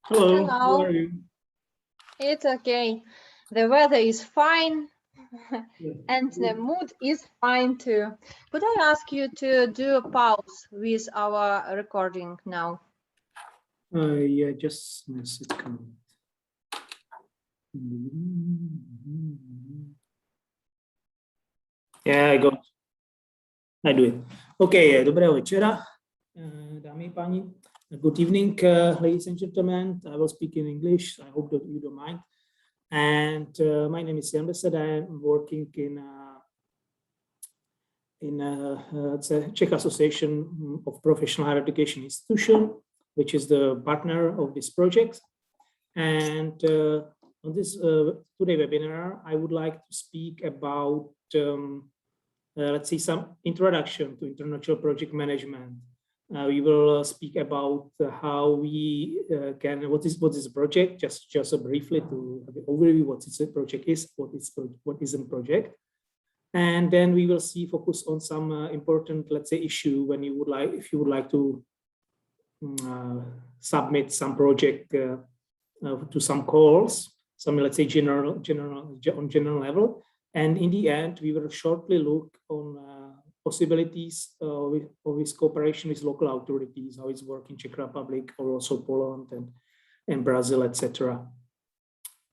Hello, Hello. how are you? It's okay. The weather is fine Yeah. and the mood is fine too. Could I ask you to do a pause with our recording now? Yeah, just message comment. Yeah, I do it. Okay, dobrého večera, dámy a páni. Good evening, ladies and gentlemen. I will speak in English. I hope that you don't mind. And my name is Jan Besed. I'm working in it's a Czech Association of Professional Higher Education Institution, which is the partner of this project. And on this today webinar, I would like to speak about, let's say, some introduction to international project management. We will speak about how we can, what is a project, just briefly to have an overview what this project is, what is a project. And then we will focus on some important, let's say, issue when you would like, if you would like to submit some project to some calls, some, let's say, general level. And in the end, we will shortly look on possibilities with cooperation with local authorities, how it's working in Czech Republic or also Poland and Brazil, etc.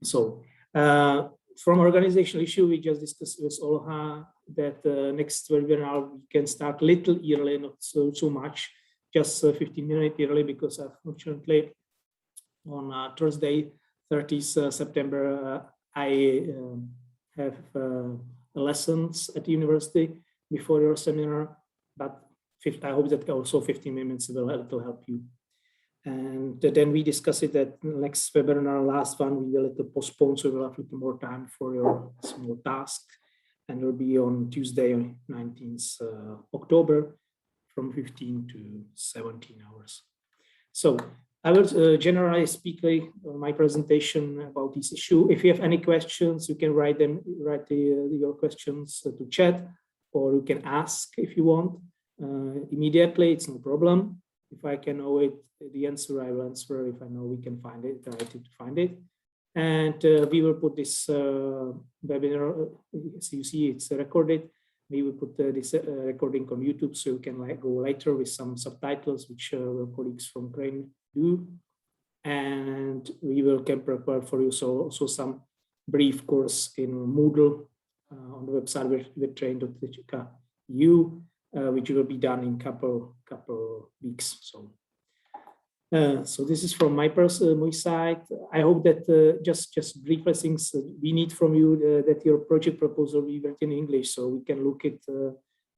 So from organizational issue, we just discussed with Olha that next webinar we can start a little early, not so much, just 15 minutes early, because unfortunately on Thursday, 30th September, I have lessons at the university before your seminar, but I hope that also 15 minutes will help you. And then we discussed it that next webinar, last one, we will postpone, so we'll have a little more time for your small task, and it will be on Tuesday, 19th October, from 15 to 17 hours. So I will generally speak my presentation about this issue. If you have any questions, you can write your questions to chat, or you can ask if you want immediately. It's no problem. If I can know the answer, I will answer. If I know we can find it, try to find it. And we will put this webinar, as you see, it's recorded. We will put this recording on YouTube, so you can go later with some subtitles, which our colleagues from UKRAIN do. And we can prepare for you also some brief course in Moodle on the website webtrain.eu, which will be done in couple weeks. So this is from my side. I hope that just briefly things we need from you, that your project proposal be written in English, so we can look at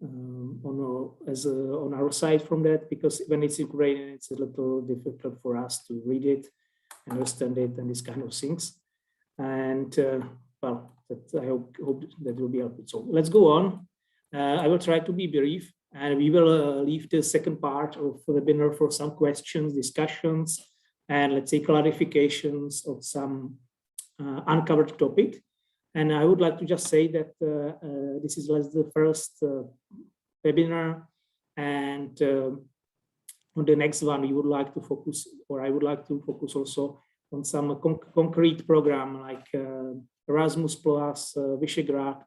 on our side from that, because when it's Ukrainian, it's a little difficult for us to read it, understand it, and these kind of things. And well, I hope that will be helpful. So let's go on. I will try to be brief, and we will leave the second part of the webinar for some questions, discussions, and let's say clarifications of some uncovered topic. And I would like to just say that this is the first webinar, and on the next one we would like to focus, or I would like to focus also on some concrete program like Erasmus Plus, Visegrad,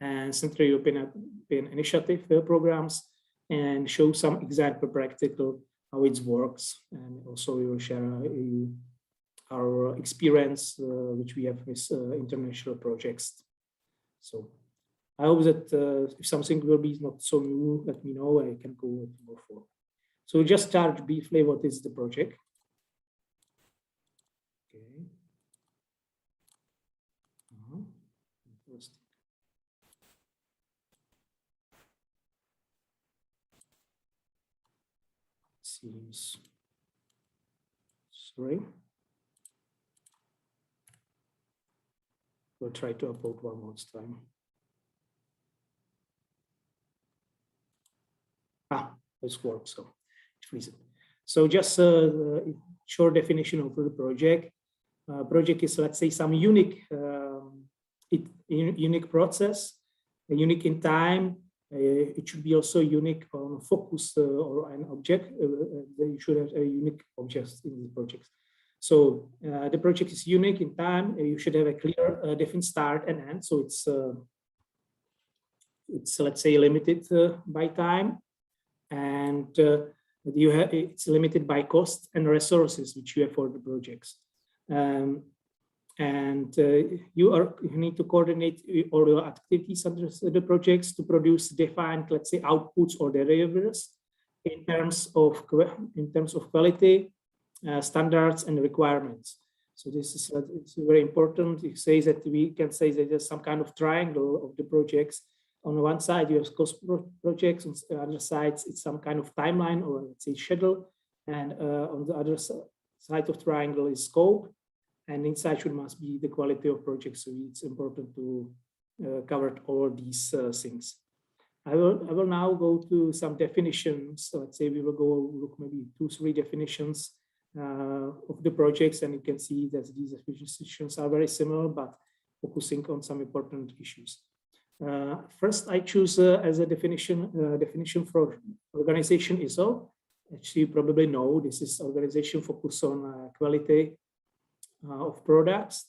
and Central European Initiative programs, and show some example practical how it works. And also we will share our experience which we have with international projects. So I hope that if something will be not so new, let me know. I can go more forward. So just start briefly. What is the project? Okay. Interesting. Seems. Sorry. We'll try to upload one more time. This works. So freeze it. So just a short definition of the project. Project is, let's say, some unique unique process, unique in time. It should be also unique on focus or an object. You should have a unique object in the project. So the project is unique in time. You should have a clear, defined start and end. So it's let's say limited by time, and it's limited by cost and resources which you have for the projects. You need to coordinate all your activities under the projects to produce defined, let's say, outputs or deliverables in terms of quality, standards, and requirements. So this is it's very important. It says that we can say that there's some kind of triangle of the projects. On one side, you have cost projects. On the other side, it's some kind of timeline or, let's say, schedule. And on the other side of triangle is scope. And inside must be the quality of projects. So it's important to cover all these things. I will now go to some definitions. So let's say we will go look maybe 2-3 definitions of the projects, and you can see that these definitions are very similar, but focusing on some important issues. First, I choose as a definition for organization ISO. As you probably know, this is organization focused on quality of products.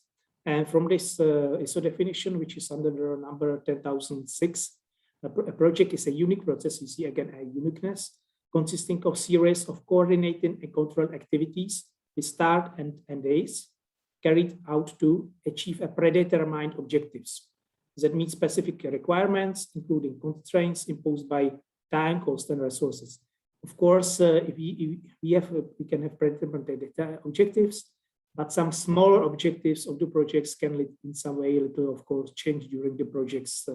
And from this ISO definition, which is under the number 10,006, a project is a unique process. You see again a uniqueness consisting of series of coordinating and controlled activities with start and end days carried out to achieve a predetermined objectives that meet specific requirements, including constraints imposed by time, cost, and resources. Of course, if we can have predetermined objectives, but some smaller objectives of the projects can in some way, of course, change during the project's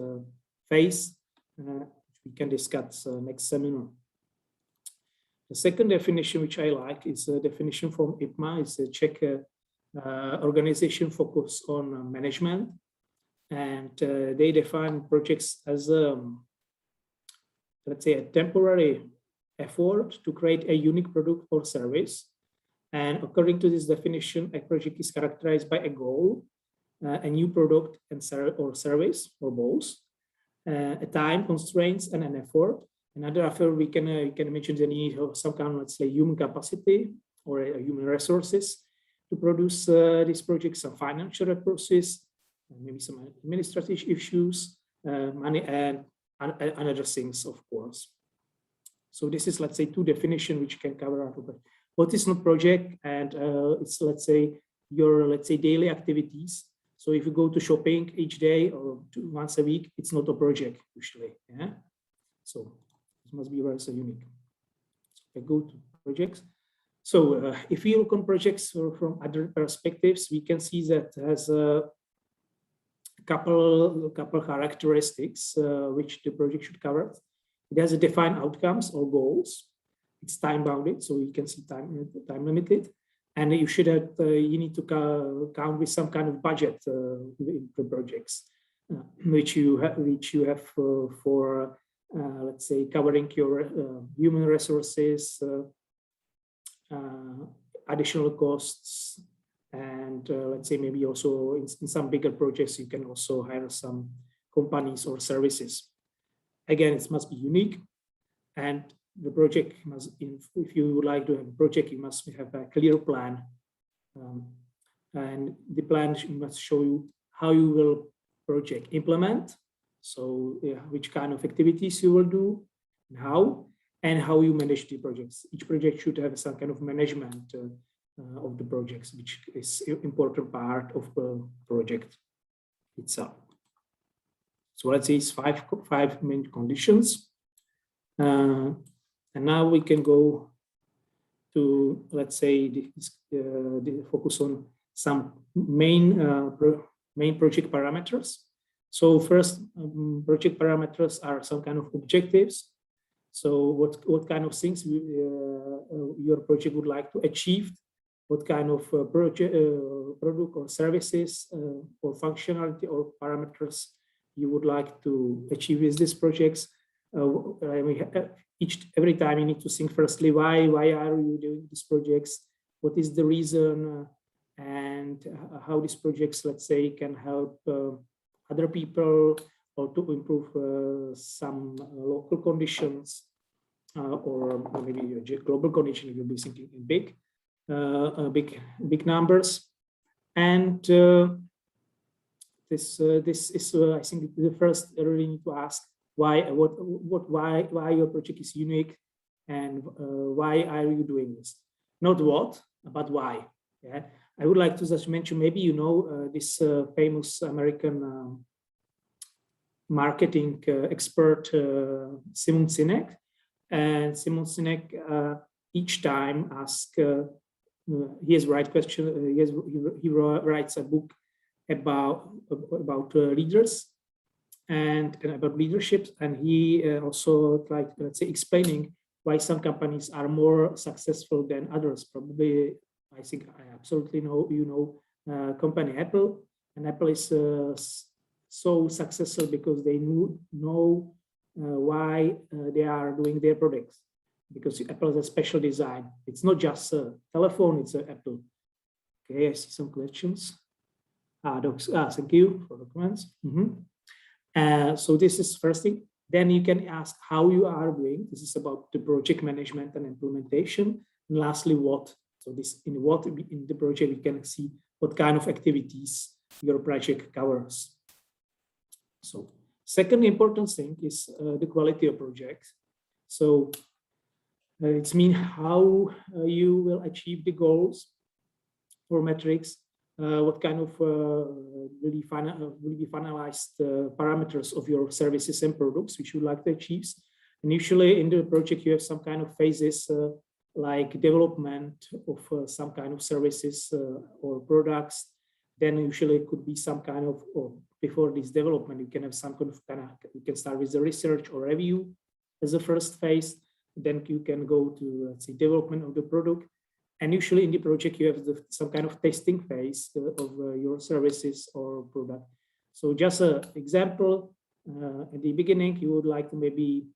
phase. We can discuss next seminar. The second definition, which I like, is a definition from IPMA. It's a Czech organization focused on management. And they define projects as, let's say, a temporary effort to create a unique product or service. And according to this definition, a project is characterized by a goal, a new product or service, or both, a time constraints and an effort. Another effort we can imagine the need of some kind of, let's say, human capacity or human resources to produce these projects, some financial resources, maybe some administrative issues, money, and other things, of course. So this is, let's say, 2 definitions which can cover out what is not project, and it's, let's say, your, let's say, daily activities. So if you go to shopping each day or once a week, it's not a project usually. Yeah. So it must be very unique. So I go to projects. So if we look on projects from other perspectives, we can see that has a couple characteristics which the project should cover. It has a defined outcomes or goals. It's time bounded, so you can see time limited, and you should have you need to count with some kind of budget in the projects, which you have for let's say, covering your human resources, additional costs, and let's say maybe also in some bigger projects you can also hire some companies or services. Again, it must be unique, and the project must, if you would like to have a project, you must have a clear plan. And the plan must show you how you will project implement. So which kind of activities you will do, and how you manage the projects. Each project should have some kind of management of the projects, which is an important part of the project itself. So let's say it's five main conditions. And now we can go to, let's say, the focus on some main project parameters. So first, project parameters are some kind of objectives. So what kind of things your project would like to achieve, what kind of product or services or functionality or parameters you would like to achieve with these projects. Every time you need to think firstly, why are you doing these projects? What is the reason? And how these projects, let's say, can help other people or to improve some local conditions or maybe global condition if you'll be thinking in big numbers. And this is I think the first really need to ask why your project is unique and why are you doing this? Not what, but why. Yeah, I would like to just mention, maybe you know this famous American marketing expert Sinek, and Sinek each time asks he has right question. He writes a book about leaders and about leadership, and he also like, let's say, explaining why some companies are more successful than others. Probably, I think I absolutely know company Apple, and Apple is so successful because they know why they are doing their products, because Apple has a special design. It's not just a telephone, it's an Apple. Okay, I see some questions. Thank you for the comments. So this is first thing. Then you can ask how you are doing. This is about the project management and implementation. And lastly, what. So this in the project, we can see what kind of activities your project covers. So second important thing is the quality of projects. So it's mean how you will achieve the goals or metrics, what kind of will be finalized parameters of your services and products which you would like to achieve. And usually in the project, you have some kind of phases like development of some kind of services or products. Then usually it could be some kind of, or before this development, you can have some kind of, you can start with the research or review as the first phase. Then you can go to, let's say, development of the product. And usually in the project, you have some kind of testing phase of your services or product. So just an example, at the beginning, you would like to maybe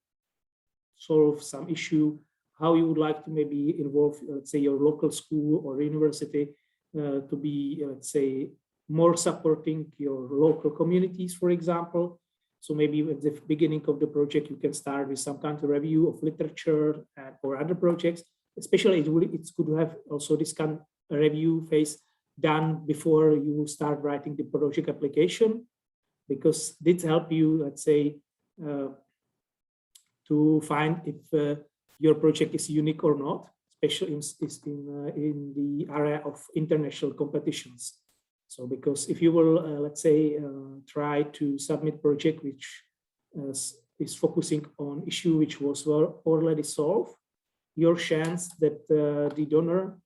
solve some issue, how you would like to maybe involve, let's say, your local school or university to be, let's say, more supporting your local communities, for example. So maybe at the beginning of the project, you can start with some kind of review of literature or other projects. Especially it's good to have also this kind of review phase done before you start writing the project application, because this helps you, let's say, to find if your project is unique or not, especially in the area of international competitions. So because if you will, let's say, try to submit project which is focusing on issue which was already solved, your chance that the donor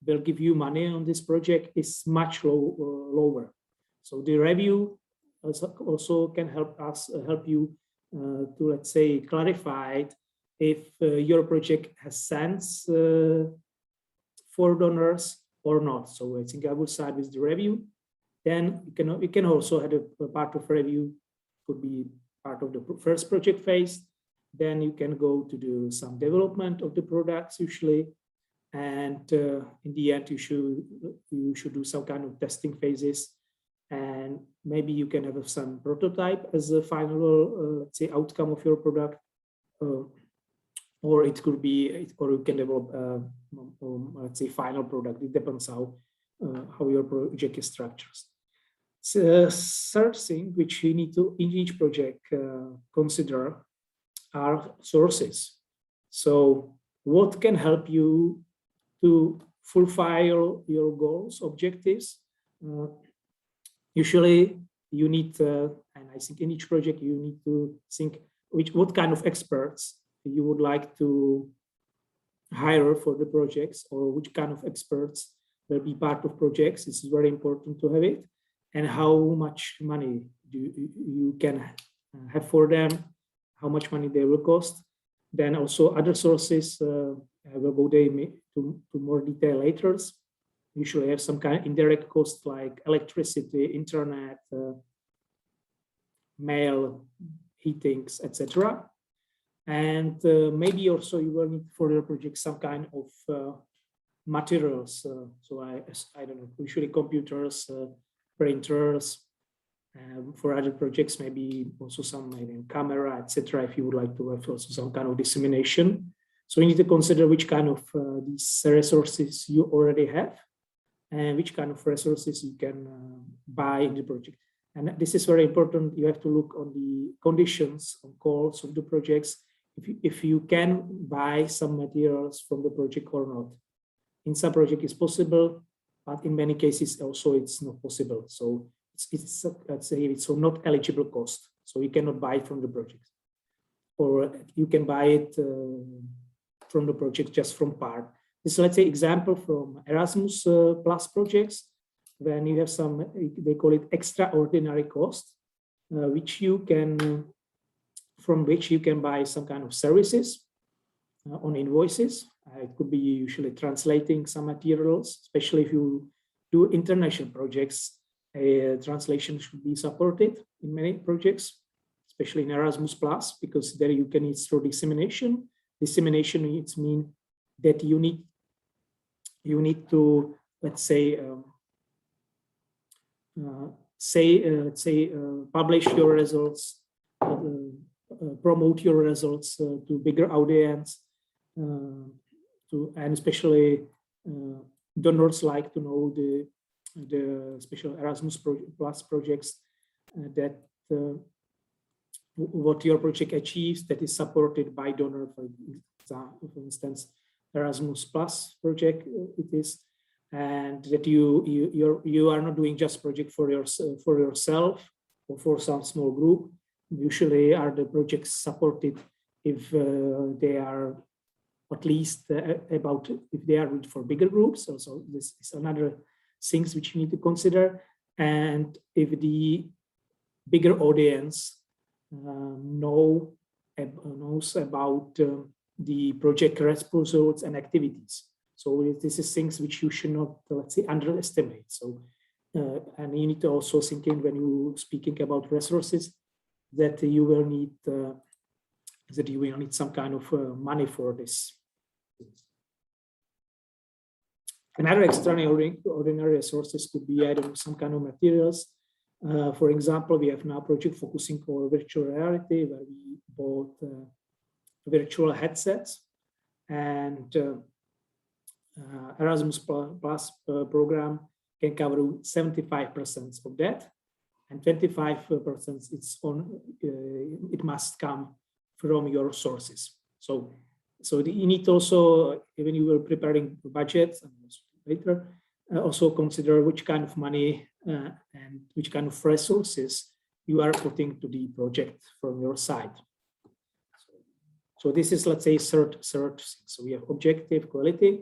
will give you money on this project is much lower. So the review also can help you to, let's say, clarify if your project has sense for donors or not. So I think I will start with the review. Then you can also have a part of review, could be part of the first project phase. Then you can go to do some development of the products usually, and in the end you should do some kind of testing phases, and maybe you can have some prototype as a final let's say outcome of your product, or it could be, or you can develop let's say final product. It depends how your project is structured. So, third thing which you need to in each project consider are sources. So what can help you to fulfill your goals, objectives? Usually you need, and I think in each project, you need to think what kind of experts you would like to hire for the projects, or which kind of experts will be part of projects. This is very important to have it, and how much money you can have for them, how much money they will cost. Then also other sources, I will go there to more detail later. Usually have some kind of indirect costs like electricity, internet, mail, heatings, etc. And maybe also you will need for your project some kind of materials. So I don't know, usually computers, printers. For other projects, maybe also some camera, etc. If you would like to have also some kind of dissemination. So you need to consider which kind of these resources you already have, and which kind of resources you can buy in the project. And this is very important. You have to look on the conditions and calls of the projects, if you can buy some materials from the project or not. In some projects it's possible, but in many cases also it's not possible. So it's let's say it's a not eligible cost. So you cannot buy it from the project, or you can buy it from the project just from part. This is, let's say, example from Erasmus Plus projects, when you have some, they call it extraordinary cost, which you can, from which you can buy some kind of services on invoices. It could be usually translating some materials, especially if you do international projects. Translation should be supported in many projects, especially in Erasmus Plus, because there you can use through dissemination. Dissemination needs mean that you need to, let's say, publish your results, promote your results to bigger audience, and especially donors like to know the special Erasmus Plus projects, that what your project achieves, that is supported by donor. For instance, Erasmus Plus project it is, and that you are not doing just project for yourself or for some small group. Usually are the projects supported if they are at least about, if they are for bigger groups. Also, this is another things which you need to consider. And if the bigger audience knows about the project results and activities. So this is things which you should not, let's say, underestimate. So, and you need to also think in when you speaking about resources, that you will need some kind of money for this. Another extraordinary resources could be, I don't know, some kind of materials. For example, we have now a project focusing on virtual reality, where we bought virtual headsets, and Erasmus Plus program can cover 75% of that, and 25% it's on. It must come from your sources. So you need also, when you are preparing budgets, and later, also consider which kind of money and which kind of resources you are putting to the project from your side. So this is, let's say, third. So we have objective, quality,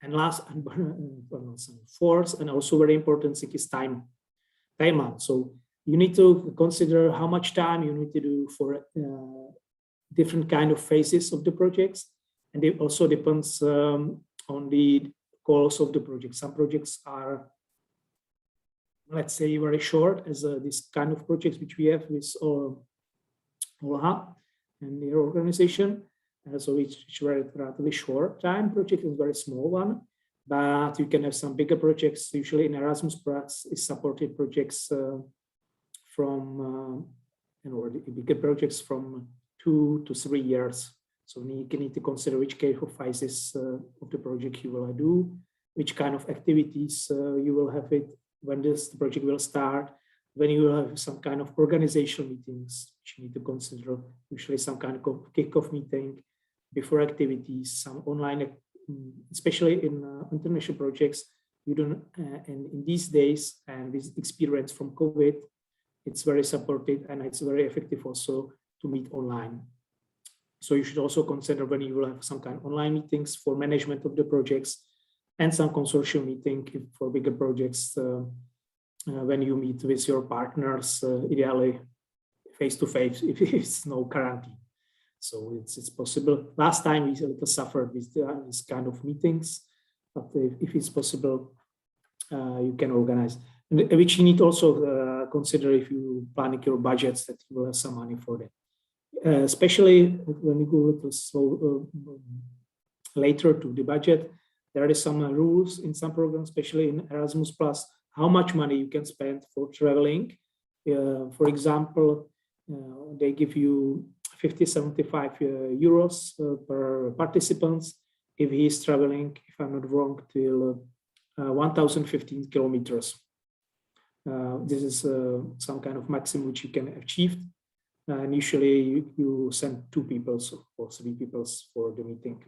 and last and fourth, and also very important thing is time out. So you need to consider how much time you need to do for different kind of phases of the projects, and it also depends on the goals of the project. Some projects are, let's say, very short, as this kind of projects which we have with OLHA and their organization. So it's very relatively short time project, is very small one, but you can have some bigger projects. Usually in Erasmus Plus is supported projects from the bigger projects from 2 to 3 years. So you need to consider which kind of phases of the project you will do, which kind of activities you will have it, when the project will start, when you will have some kind of organizational meetings, which you need to consider, usually some kind of kickoff meeting before activities, some online, especially in international projects, you don't, and in these days, and with experience from COVID, it's very supported and it's very effective also to meet online. So you should also consider when you will have some kind of online meetings for management of the projects and some consortium meeting for bigger projects when you meet with your partners, ideally face-to-face if it's no quarantine. So it's possible. Last time we a little suffered with this kind of meetings, but if it's possible, you can organize. And which you need also consider if you planning your budgets that you will have some money for that. Especially when you go to later to the budget, there are some rules in some programs, especially in Erasmus Plus, how much money you can spend for traveling. For example, they give you 50-75 euros per participants if he is traveling, if I'm not wrong, till 1,015 kilometers. This is some kind of maximum which you can achieve. And usually you send 2 people or 3 people for the meeting.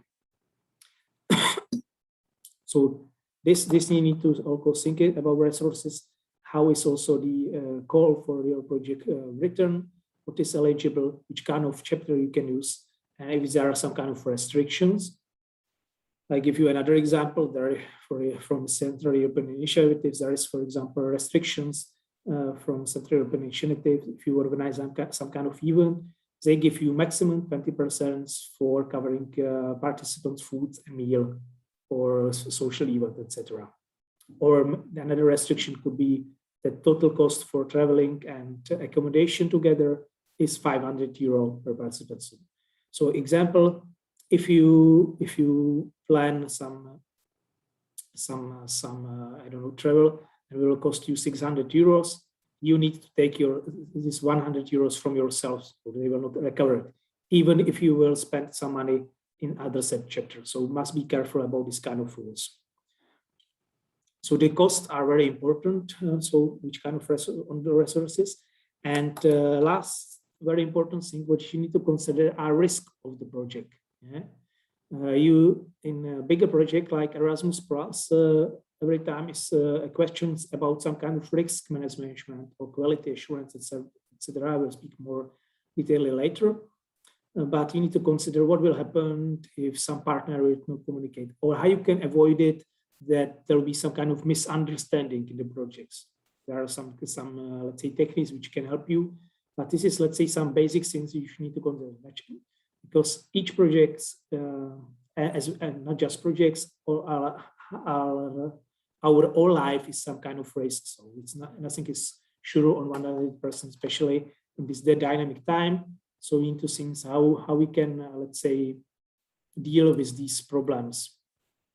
So this you need to also think about resources. How is also the call for your project written? What is eligible? Which kind of chapter you can use? And if there are some kind of restrictions. I give you another example. There from Central European Initiatives, there is, for example, restrictions from Central European Initiative. If you organize some kind of event, they give you maximum 20% for covering participants' food and meal or social event, etc. Or another restriction could be the total cost for traveling and accommodation together is 500 euro per participant. So example, if you plan some I don't know, travel, and it will cost you 600 euros, you need to take this 100 euros from yourselves, so they will not recover it, even if you will spend some money in other set chapters. So must be careful about this kind of rules. So the costs are very important. So which kind of resources? And last very important thing, what you need to consider are risk of the project. Yeah? You in a bigger project like Erasmus Plus, every time is questions about some kind of risk management or quality assurance, etc. I will speak more detailedly later. But you need to consider what will happen if some partner will not communicate, or how you can avoid it, that there will be some kind of misunderstanding in the projects. There are some let's say techniques which can help you, but this is, let's say, some basic things you need to consider, because each project, and not just projects, or our whole life is some kind of risk. So it's nothing is sure on 100%, especially in this dynamic time. So we need to think how we can, let's say, deal with these problems.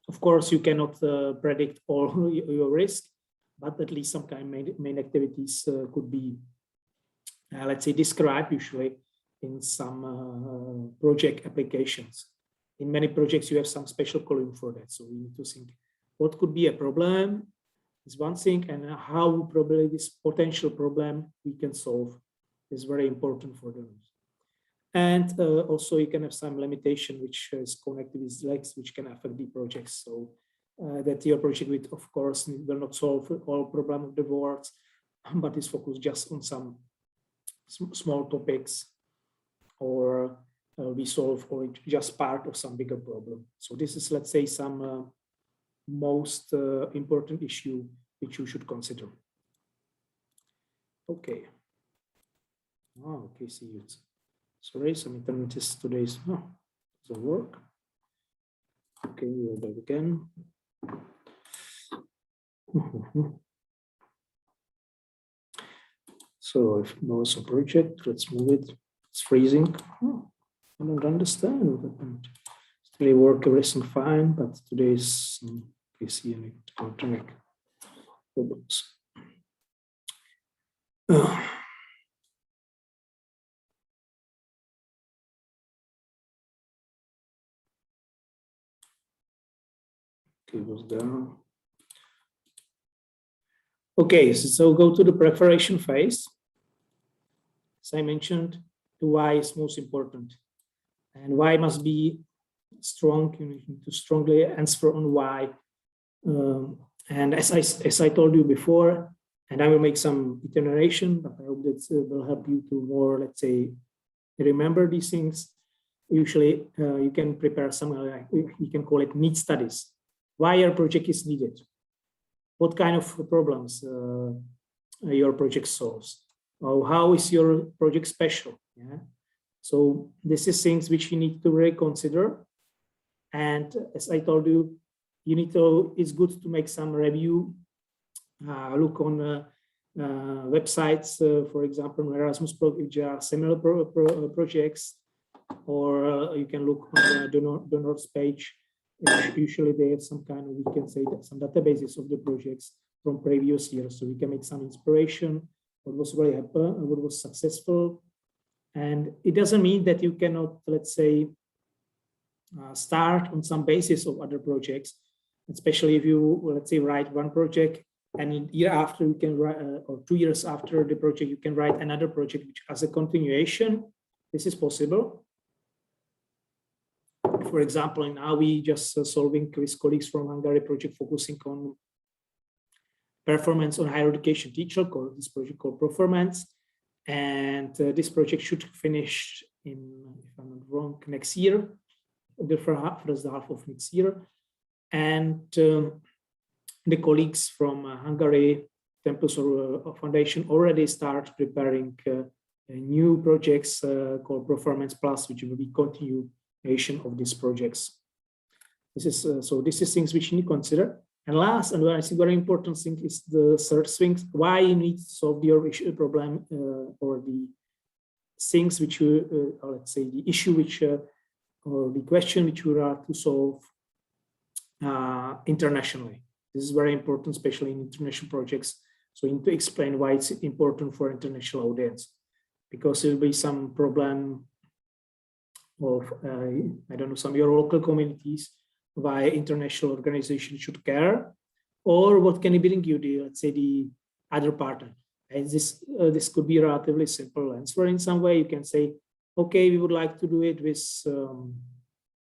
Of course, you cannot predict all your risk, but at least some kind of main activities could be, let's say, described usually in some project applications. In many projects, you have some special column for that. So we need to think what could be a problem is one thing, and how probably this potential problem we can solve is very important for them. And also you can have some limitation which is connected with legs, which can affect the projects. So that your project will, of course, will not solve all problems of the world, but is focused just on some small topics, or we solve or just part of some bigger problem. So this is, let's say, some most important issue which you should consider. Okay. Oh, okay, see you. Sorry, some internet is today's doesn't work. Okay, we're back again. So if there was a project, let's move it. It's freezing. I don't understand what happened. Today work everything fine, but today's PC and electronic problems. Okay, was down. Okay, so go to the preparation phase. As I mentioned, the why is most important, and why must be strong. You need to strongly answer on why. And as I told you before, And I will make some iteration, but I hope that will help you to more, let's say, remember these things. Usually you can prepare something like, you can call it need studies. Why your project is needed? What kind of problems your project solves? Or how is your project special? Yeah. So this is things which you need to reconsider. And as I told you, it's good to make some review, look on websites, for example, Erasmus, if there are similar projects, or you can look on the donors page. Usually they have some kind of, we can say that some databases of the projects from previous years, so we can make some inspiration, what was really happened, what was successful. And it doesn't mean that you cannot, let's say, start on some basis of other projects, especially if you, let's say, write one project and a year after you can write, or 2 years after the project, you can write another project which has a continuation. This is possible. For example, now we just solving with colleagues from Hungary project focusing on performance on higher education teacher, called this project called Performance. And this project should finish in, if I'm not wrong, next year, the first half of next year. And the colleagues from Hungary Tempus or Foundation already start preparing new projects called Performance Plus, which will be continuation of these projects. This is so this is things which you need to consider. And last, and I think very important thing is the third thing, why you need to solve your issue problem or the things which you, or let's say the issue which, or the question which you are to solve internationally. This is very important, especially in international projects. So you need to explain why it's important for international audience, because there will be some problem of, I don't know, some of your local communities, why international organizations should care, or what can bring you the, let's say, the other partner. And this could be a relatively simple answer in some way. You can say, okay, we would like to do it with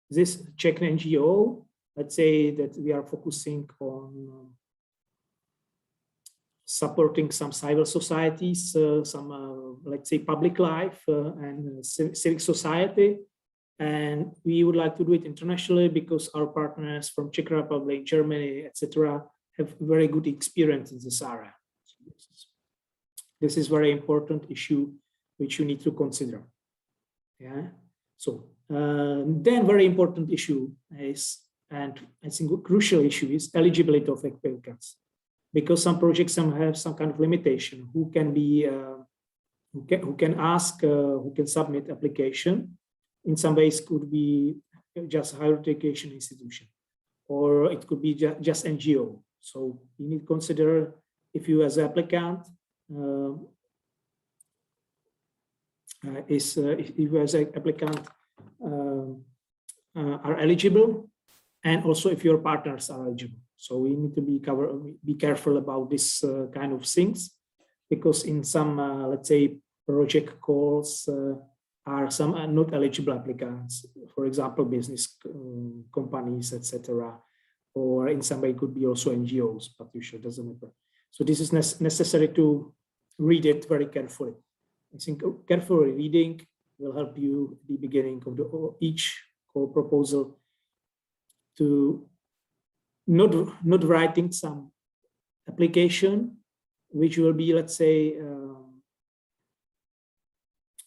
this Czech NGO. Let's say that we are focusing on supporting some civil societies, some, let's say, public life and civic society. And we would like to do it internationally because our partners from Czech Republic, Germany, etc., have very good experience in this area. So this is very important issue which you need to consider. Yeah. So then very important issue is, and I think a crucial issue is eligibility of applicants, because some projects have some kind of limitation. Who can be, who can ask, who can submit application. In some ways could be just higher education institution, or it could be just NGO. So you need to consider if you as an applicant if you as an applicant are eligible, and also if your partners are eligible. So we need to be careful about this kind of things, because in some let's say project calls are some not eligible applicants, for example, business companies, etc. Or in some way could be also NGOs, but usually doesn't matter. So this is necessary to read it very carefully. I think careful reading will help you at the beginning of each call proposal to not writing some application which will be, let's say,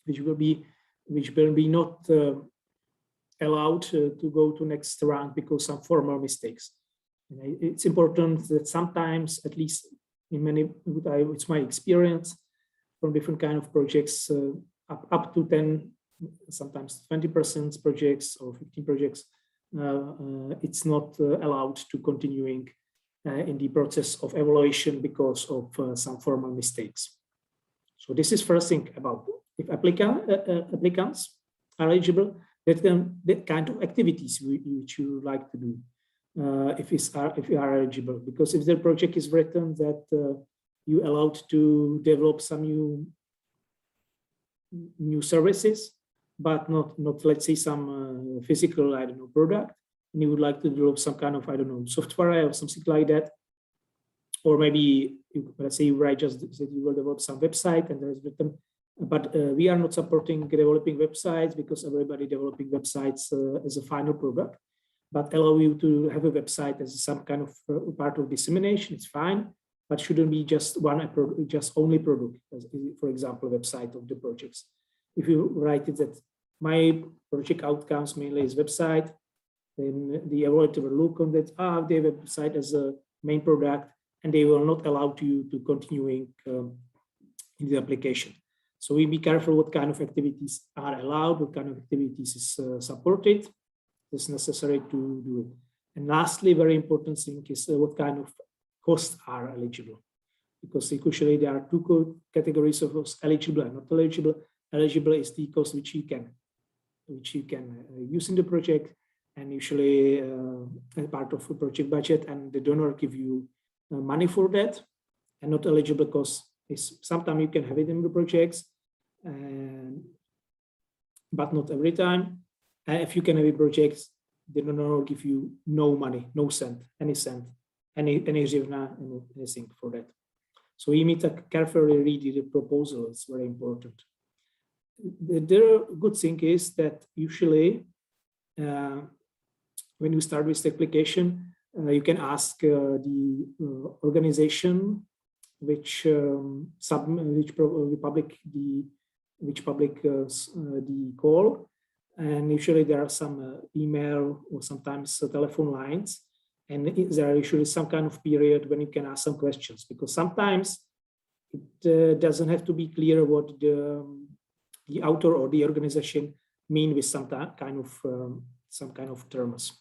which will be not allowed to go to next round because some formal mistakes. And it's important that sometimes, at least in many, it's my experience from different kind of projects, up to 10, sometimes 20% projects or 15 projects, it's not allowed to continuing in the process of evaluation because of some formal mistakes. So this is first thing about if applicants are eligible, that kind of activities which you like to do if you are eligible. Because if the project is written that you allowed to develop some new services, but not let's say some physical, I don't know, product, and you would like to develop some kind of, I don't know, software or something like that, or maybe let's say you write just that you will develop some website and there is written, but we are not supporting developing websites because everybody developing websites as a final product, but allow you to have a website as some kind of part of dissemination. It's fine, but shouldn't be just only product, as, for example, website of the projects. If you write it that my project outcomes mainly is website, then the evaluator will look on that, they have a website as a main product, and they will not allow you to continuing in the application. So we be careful what kind of activities are allowed, what kind of activities is supported. It's necessary to do it. And lastly, very important thing is what kind of costs are eligible, because usually there are two categories of costs, eligible and not eligible. Eligible is the cost which you can use in the project, and usually as part of a project budget, and the donor give you money for that. And not eligible cost is sometimes you can have it in the projects, but not every time. And if you can have a project, the donor will give you no money, no cent, anything for that. So you need to carefully read the proposal. It's very important. The good thing is that usually when you start with the application, you can ask the organization which public the call, and usually there are some email or sometimes telephone lines, and there are usually some kind of period when you can ask some questions, because sometimes it doesn't have to be clear what the author or the organization mean with some kind of terms.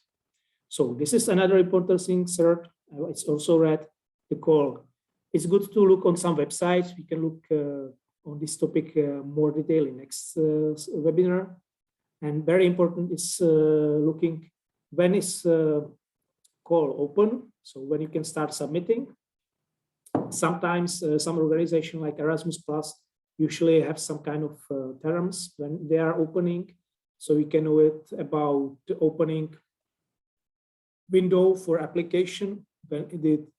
So this is another important thing. Third, it's also read the call. It's good to look on some websites. We can look on this topic more detail in next webinar. And very important is looking when is call open, so when you can start submitting. Sometimes some organization like Erasmus Plus usually have some kind of terms when they are opening, so we can know it about the opening window for application. When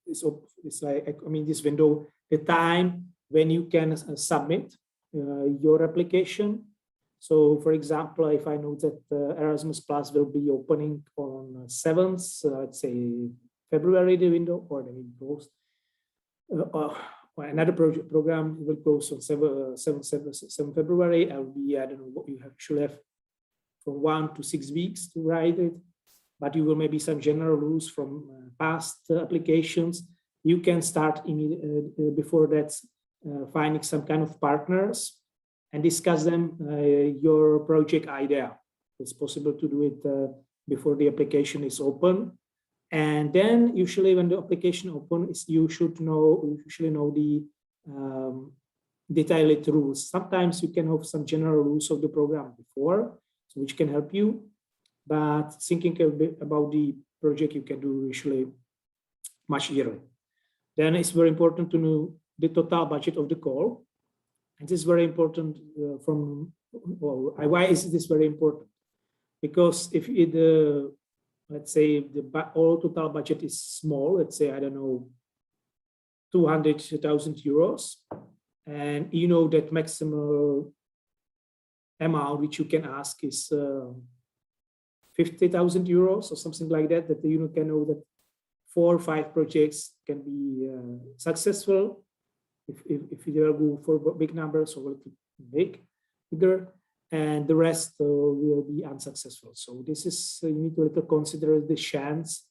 it's like, I mean, this window, the time when you can submit your application. So, for example, if I know that Erasmus Plus will be opening on 7th, let's say February, the window, or then it goes, another program will close on 7 February. I don't know what you should have from 1 to 6 weeks to write it, but you will maybe some general rules from past applications. You can start before that finding some kind of partners and discuss them your project idea. It's possible to do it before the application is open. And then usually when the application opens, you usually know the detailed rules. Sometimes you can have some general rules of the program before, so which can help you. But thinking a bit about the project, you can do usually much earlier. Then it's very important to know the total budget of the call. And this is very important why is this very important? Because if let's say the all total budget is small, let's say, I don't know, 200,000 euros, and you know that maximum amount which you can ask is 50,000 euros or something like that, that you can know that 4 or 5 projects can be successful if you will go for big numbers or bigger, and the rest will be unsuccessful. So this is, you need to consider the chance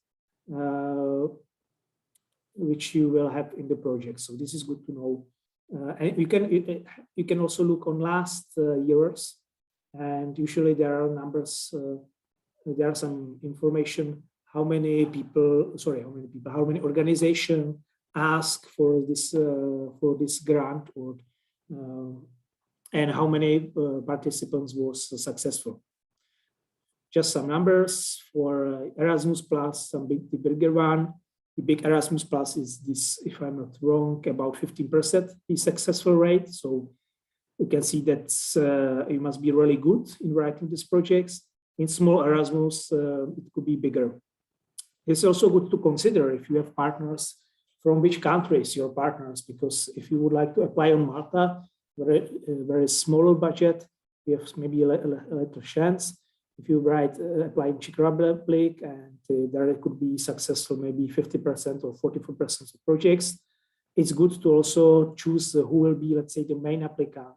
which you will have in the project. So this is good to know. And you can also look on last years, and usually there are numbers, there are some information, how many organizations ask for this grant, or and how many participants was successful. Just some numbers for Erasmus Plus, the bigger one. The big Erasmus Plus is this, if I'm not wrong, about 15% the successful rate. So you can see that you must be really good in writing these projects. In small Erasmus, it could be bigger. It's also good to consider if you have partners from which countries your partners, because if you would like to apply on Malta, very smaller budget, you have maybe a little chance. If you apply in Czech Republic, and there it could be successful, maybe 50% or 44% of projects. It's good to also choose who will be, let's say, the main applicant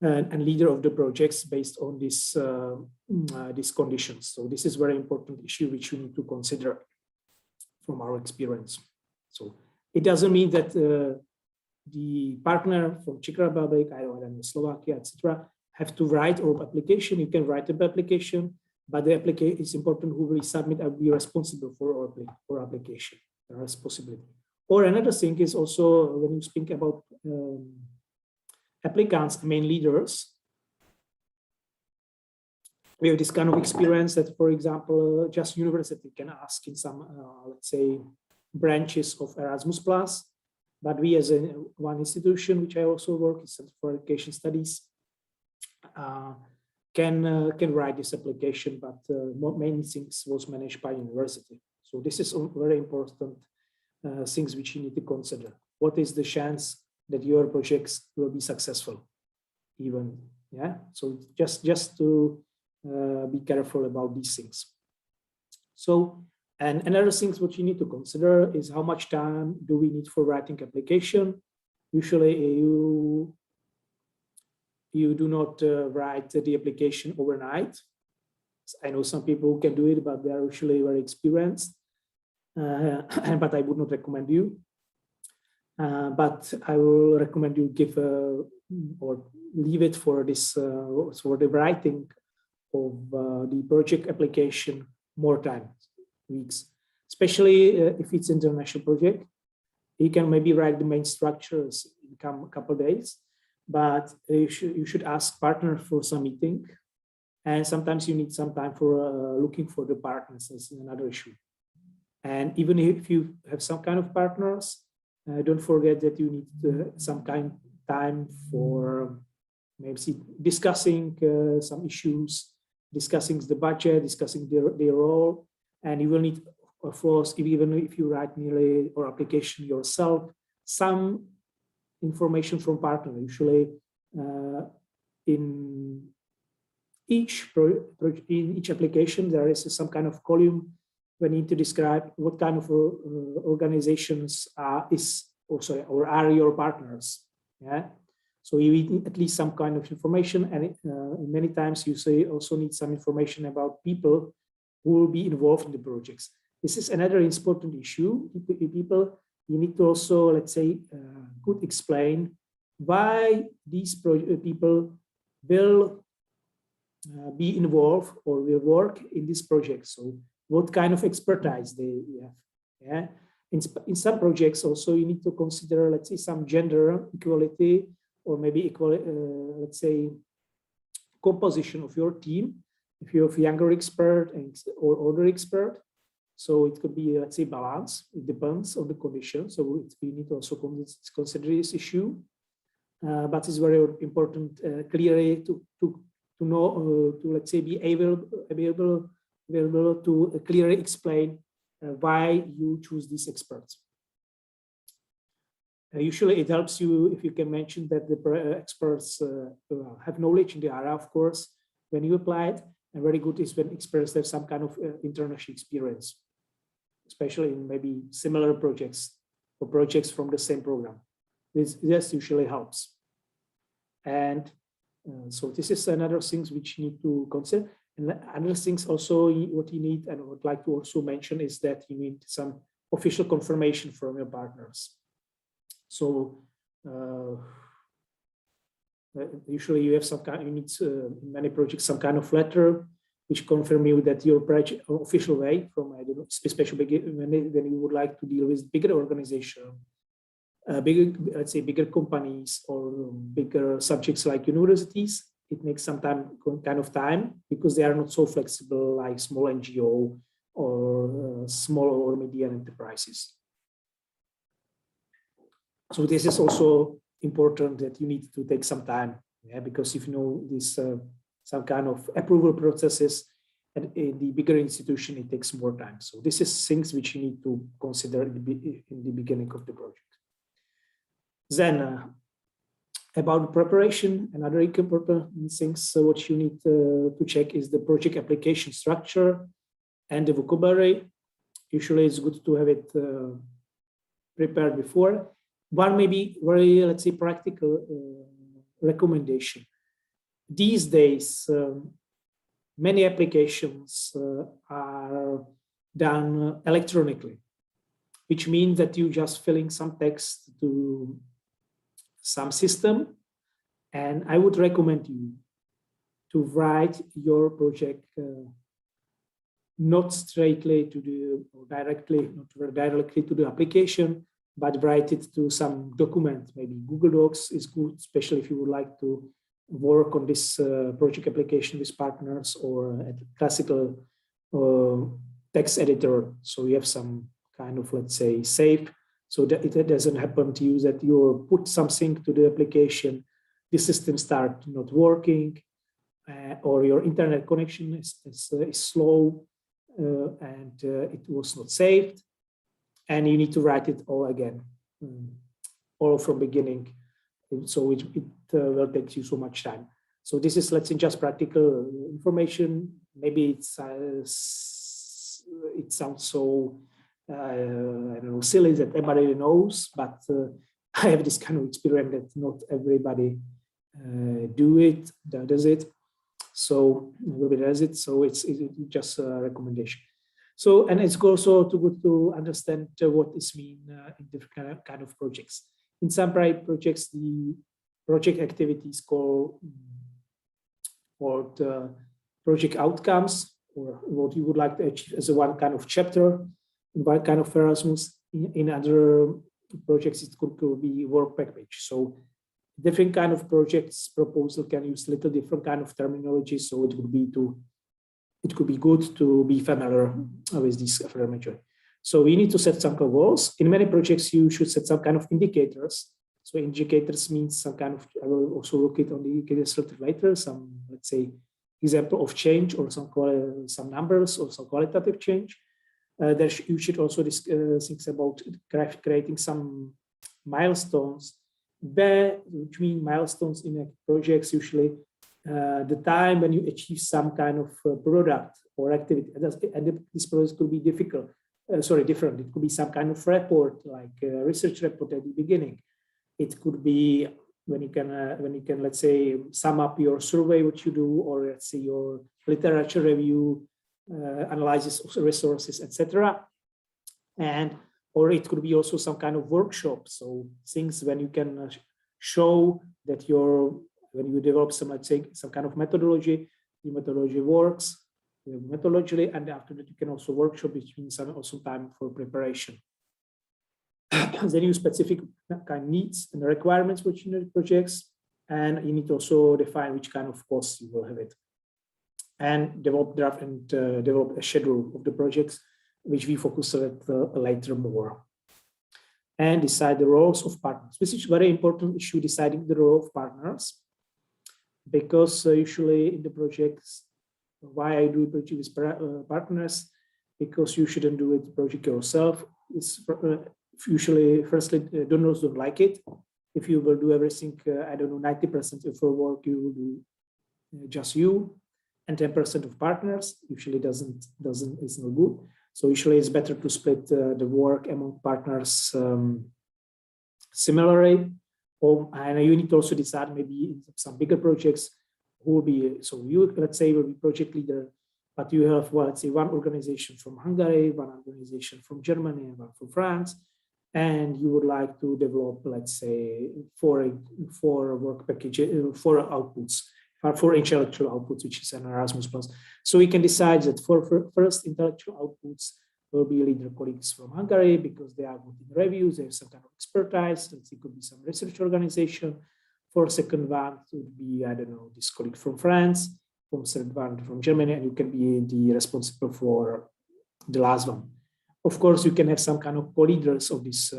and leader of the projects based on these conditions. So this is very important issue which you need to consider from our experience. So it doesn't mean that the partner from Czech Republic, I don't know, Slovakia, etc., have to write our application. You can write an application, but the application is important who will submit and be responsible for our application, the responsibility. Or another thing is also when you speak about applicants, main leaders, we have this kind of experience that, for example, just university can ask in some, let's say, branches of Erasmus+, but we as one institution, which I also work in Center for Education Studies, can write this application, but main things was managed by university. So this is very important things which you need to consider. What is the chance that your projects will be successful? Even, yeah. So just to be careful about these things. So, and another things what you need to consider is how much time do we need for writing application. Usually you do not write the application overnight. I know some people who can do it, but they are usually very experienced. But I would not recommend you. But I will recommend you give or leave it for this for the writing of the project application more time, weeks. Especially if it's international project, you can maybe write the main structures in a couple of days. But you should ask partners for some meeting, and sometimes you need some time for looking for the partners. That's another issue. And even if you have some kind of partners, don't forget that you need some kind of time for maybe discussing some issues, discussing the budget, discussing their role, and you will need, of course, even if you write nearly or application yourself, some information from partner. Usually in each application there is some kind of column we need to describe what kind of organizations are your partners. Yeah, so you need at least some kind of information, and many times you also need some information about people who will be involved in the projects. This is another important issue. People, you need to also, let's say, could explain why these people will be involved or will work in this project. So what kind of expertise they have. Yeah. In some projects also you need to consider, let's say, some gender equality, or maybe equality, let's say, composition of your team. If you have younger expert or older expert, so it could be, let's say, balance. It depends on the condition. So we need to also consider this issue. But it's very important clearly to know, to, let's say, be able to clearly explain why you choose these experts. Usually it helps you if you can mention that the experts have knowledge in the area, of course, when you apply it. And very good is when experts have some kind of international experience, especially in maybe similar projects or projects from the same program. This usually helps. And so this is another things which you need to consider. And other things also what you need, and I would like to also mention, is that you need some official confirmation from your partners. So usually you have some kind, you need in many projects some kind of letter which confirm you that your project official way from, I don't know, especially when you would like to deal with bigger organization, let's say bigger companies or bigger subjects like universities. It makes some kind of time because they are not so flexible like small NGO or small or medium enterprises. So this is also important that you need to take some time, yeah, because if you know this some kind of approval processes, And in the bigger institution, it takes more time. So this is things which you need to consider in the beginning of the project. Then about preparation, another important things what you need to check is the project application structure and the vocabulary. Usually it's good to have it prepared before. One maybe very, let's say, practical recommendation. These days, many applications are done electronically, which means that you just filling some text to some system. And I would recommend you to write your project not straightly to the, or directly, not directly to the application, but write it to some document. Maybe Google Docs is good, especially if you would like to work on this project application with partners, or a classical text editor. So you have some kind of, let's say, safe, so that it doesn't happen to you that you put something to the application, the system start not working, or your internet connection is slow, and it was not saved, and you need to write it all again, all from beginning. So it will take you so much time. So this is, let's say, just practical information. Maybe it sounds so I don't know, silly that everybody knows, but I have this kind of experience that not everybody does it. So nobody does it. So it's just a recommendation. So, and it's also too good to understand what this means in different kind of projects. In some projects, the project activities called project outcomes, or what you would like to achieve as a one kind of chapter, in one kind of Erasmus. In other projects, it could be work package. So different kind of projects proposal can use little different kind of terminology. So it could be good to be familiar with this terminology. So we need to set some goals. In many projects, you should set some kind of indicators. So indicators means some kind of, I will also look at on the indicators later, some, let's say, example of change, or some numbers, or some qualitative change. You should also think about creating some milestones, which mean milestones in projects, usually the time when you achieve some kind of product or activity. And this process could be different. It could be some kind of report, like a research report at the beginning. It could be when you can, let's say, sum up your survey, what you do, or let's say your literature review, analysis of resources, etc. Or it could be also some kind of workshop. So things when you can show that when you develop some, let's say, some kind of methodology, the methodology works methodologically, and after that you can also workshop, which means also time for preparation. Then you specific kind of needs and requirements which you need projects, and you need to also define which kind of costs you will have it, and develop draft and develop a schedule of the projects, which we focus on later more. And decide the roles of partners. This is very important issue, deciding the role of partners, because usually in the projects, why I do project with partners, because you shouldn't do it project yourself. It's usually, firstly, donors don't like it. If you will do everything, I don't know, 90% of your work you will do just you, and 10% of partners usually is not good. So usually it's better to split the work among partners similarly. And you need to also decide maybe in some bigger projects who will be, so you, let's say, will be project leader, but you have, well, let's say, one organization from Hungary, one organization from Germany, and one from France, and you would like to develop, let's say, four work packages, 4 outputs, 4 intellectual outputs, which is an Erasmus+. So we can decide that for first intellectual outputs will be leader colleagues from Hungary, because they are good in reviews, they have some kind of expertise. Let's say it could be some research organization. For second one, it would be, I don't know, this colleague from France, from third one from Germany, and you can be the responsible for the last one. Of course, you can have some kind of co-leaders of this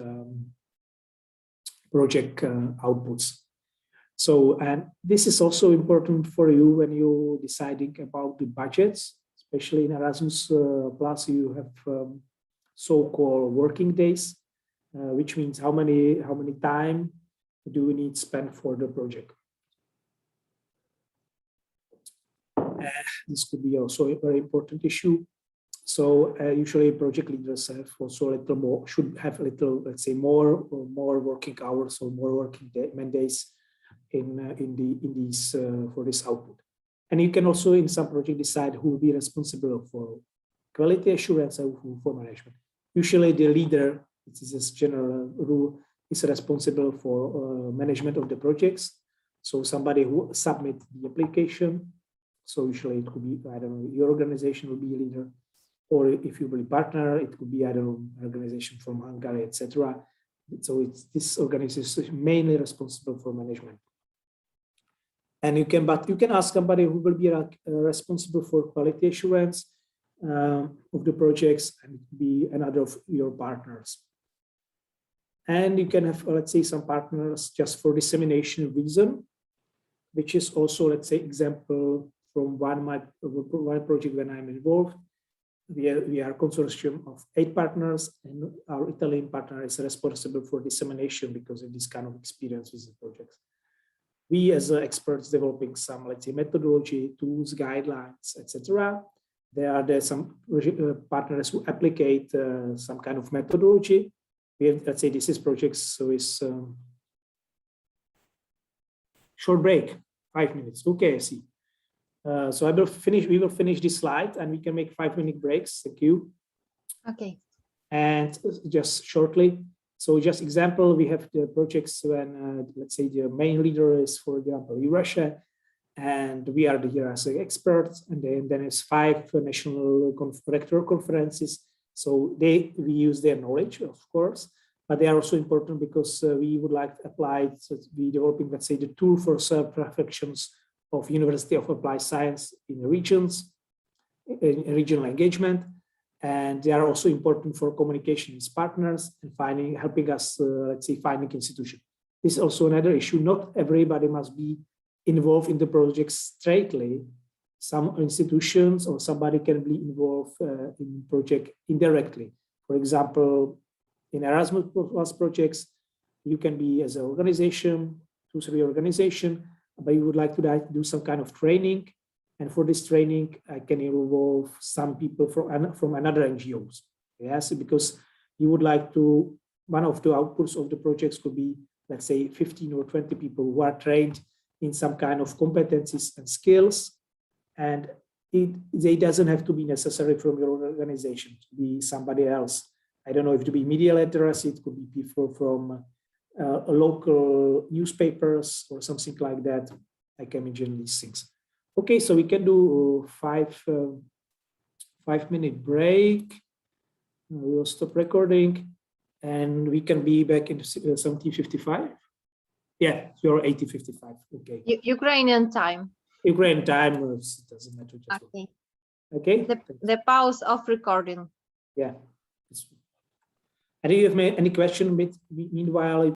project outputs. So, and this is also important for you when you're deciding about the budgets, especially in Erasmus Plus, you have so-called working days, which means how many time do we need spent for the project. This could be also a very important issue. So usually project leaders have also a little more, should have a little, let's say, more working hours or more working days in these for this output. And you can also in some project decide who will be responsible for quality assurance and who for management. Usually the leader, this is a general rule, is responsible for management of the projects. So somebody who submits the application. So usually it could be, I don't know, your organization will be a leader, or if you will be partner, it could be, I don't know, an organization from Hungary, etc. So it's this organization is mainly responsible for management. And you can ask somebody who will be responsible for quality assurance of the projects, and it could be another of your partners. And you can have, let's say, some partners just for dissemination reason, which is also, let's say, example from one project when I'm involved. We are a consortium of 8 partners, and our Italian partner is responsible for dissemination because of this kind of experience with the projects. We as experts developing some, let's say, methodology, tools, guidelines, etc. There are some partners who applicate some kind of methodology. We have, let's say, this is projects, so it's short break, 5 minutes. Okay, I see. So we will finish this slide and we can make 5-minute breaks. Thank you. Okay. And just shortly, so just example, we have the projects when, let's say the main leader is, for example, Russia, and we are here as experts, and then it's 5 national rector conferences. So we use their knowledge, of course, but they are also important because we would like to apply it, so we developing, let's say, the tool for self-reflections of University of Applied Science in the regions, in regional engagement. And they are also important for communication with partners and helping us, let's say, finding institution. This is also another issue. Not everybody must be involved in the project straightly. Some institutions or somebody can be involved in project indirectly. For example, in Erasmus Plus projects, you can be as an organization, 2-3 organization, but you would like to do some kind of training. And for this training, I can involve some people from another NGOs. Yes, because you would like to, one of the outputs of the projects could be, let's say, 15 or 20 people who are trained in some kind of competencies and skills. And they doesn't have to be necessary from your organization, to be somebody else. I don't know if to be media literacy, it could be people from local newspapers or something like that. I can imagine these things. Okay, so we can do 5-minute break. We will stop recording and we can be back in 17:55. Yeah, you're 18:55. Okay. Ukrainian time. Ukrainian time, it doesn't matter. Just okay. Okay. The pause of recording. Yeah. And if you have any question, meanwhile,